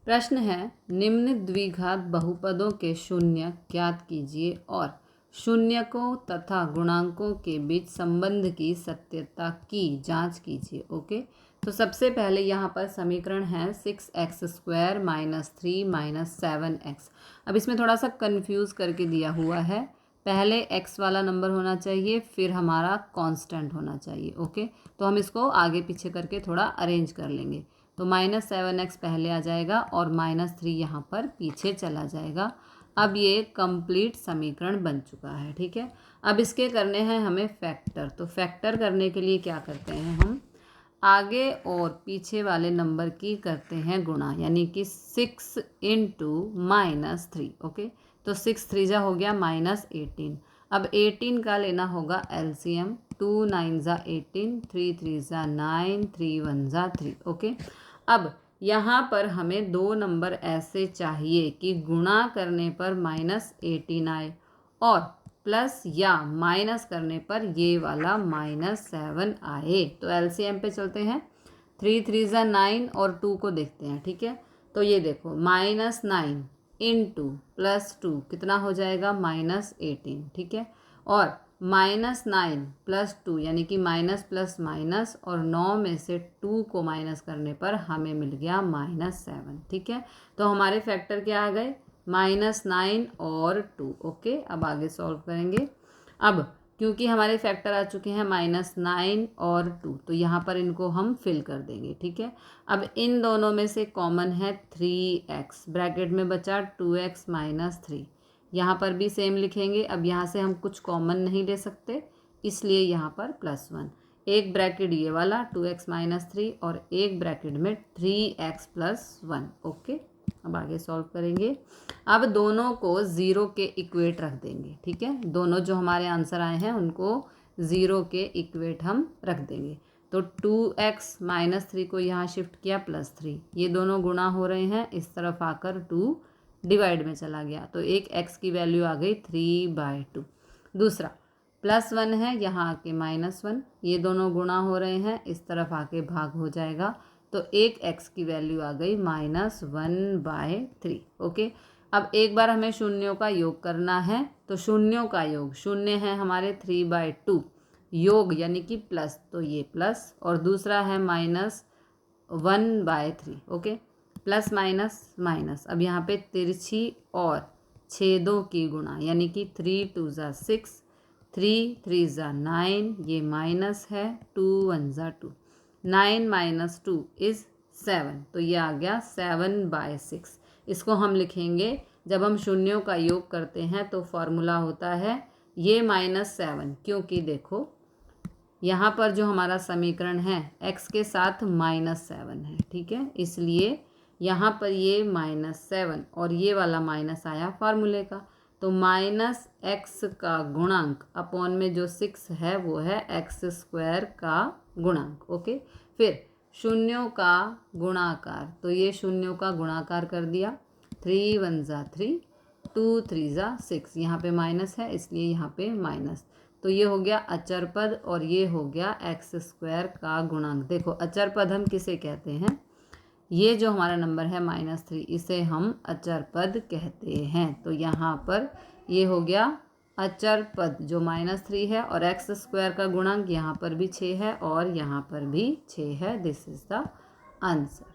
प्रश्न है, निम्न द्विघात बहुपदों के शून्य ज्ञात कीजिए और शून्यकों तथा गुणांकों के बीच संबंध की सत्यता की जांच कीजिए। ओके, तो सबसे पहले यहाँ पर समीकरण है 6x² - 3 - 7x। अब इसमें थोड़ा सा कंफ्यूज करके दिया हुआ है, पहले x वाला नंबर होना चाहिए, फिर हमारा कांस्टेंट होना चाहिए। ओके, तो हम इसको आगे पीछे करके थोड़ा अरेंज कर लेंगे। तो -7x पहले आ जाएगा और -3 यहाँ पर पीछे चला जाएगा। अब ये कंप्लीट समीकरण बन चुका है। ठीक है, अब इसके करने हैं हमें फैक्टर। तो फैक्टर करने के लिए क्या करते हैं, हम आगे और पीछे वाले नंबर की करते हैं गुणा, यानी कि 6 × -3। ओके, तो 6 3 जा हो गया -18। अब 18 का लेना होगा एलसीएम। 2 9 ज़ा 18, 3 3 ज़ा 9, 3 1 ज़ा 3। ओके, अब यहाँ पर हमें दो नंबर ऐसे चाहिए कि गुणा करने पर -18 आए और प्लस या माइनस करने पर ये वाला -7 आए। तो एलसीएम पे चलते हैं। 3 3 ज़ा 9 और 2 को देखते हैं। ठीक है, तो ये देखो -9 × +2 कितना हो जाएगा, -18। ठीक है, और -9 + 2 यानी कि माइनस प्लस माइनस, और 9 में से 2 को माइनस करने पर हमें मिल गया -7। ठीक है, तो हमारे फैक्टर क्या आ गए, -9 और 2। ओके, अब आगे सॉल्व करेंगे। अब क्योंकि हमारे फैक्टर आ चुके हैं -9 और 2, तो यहाँ पर इनको हम फिल कर देंगे। ठीक है, अब इन दोनों में से कॉमन है 3x, ब्रैकेट में बचा 2x - 3। यहाँ पर भी सेम लिखेंगे। अब यहाँ से हम कुछ कॉमन नहीं ले सकते, इसलिए यहाँ पर +1। एक ब्रैकेट ये वाला 2x - 3 और एक ब्रैकेट में 3x + 1। ओके, अब आगे सॉल्व करेंगे। अब दोनों को 0 के इक्वेट रख देंगे। ठीक है, दोनों जो हमारे आंसर आए हैं उनको 0 के इक्वेट हम रख देंगे। तो 2x - 3 को यहाँ शिफ्ट किया +3, ये दोनों गुणा हो रहे हैं, इस तरफ आकर 2 डिवाइड में चला गया, तो एक x की वैल्यू आ गई 3/2। दूसरा +1 है, यहाँ आके -1, ये दोनों गुणा हो रहे हैं, इस तरफ आके भाग हो जाएगा, तो एक x की वैल्यू आ गई -1/3। ओके, अब एक बार हमें शून्यों का योग करना है, तो शून्यों का योग, शून्य है हमारे 3/2, योग यानी कि प्लस, तो ये प्लस, और दूसरा है -1/3। Okay, plus minus minus. अब यहाँ पे तिरछी और छेदों की गुणा, यानी कि 3 2 ज़ा 6, 3 3 ज़ा 9, ये माइनस है, 2 1 ज़ा 2, 9 - 2 इज़ 7, तो ये आ गया 7/6। इसको हम लिखेंगे, जब हम शून्यों का योग करते हैं तो फॉर्मूला होता है ये -7, क्योंकि देखो यहाँ पर जो हमारा समीकरण है x के साथ -7 है। ठीक है, इसलिए यहाँ पर ये -7 और ये वाला माइनस आया फार्मूले का, तो -x का गुणांक अपॉन में जो 6 है वो है x² का गुणांक। ओके, फिर शून्यों का गुणाकार, तो ये शून्यों का गुणाकार कर दिया, 3 1 ज़ा 3, 2 3 ज़ा 6, यहाँ पे माइनस है इसलिए यहाँ पे माइनस, तो ये हो गया अचर पद और ये हो गया x² का गुणांक। देखो अचर पद हम किसे कहते हैं, ये जो हमारा नंबर है -3, इसे हम अचर पद कहते हैं। तो यहाँ पर ये हो गया अचर पद जो -3 है, और x² का गुणांक यहाँ पर भी 6 है और यहाँ पर भी 6 है। This is the answer.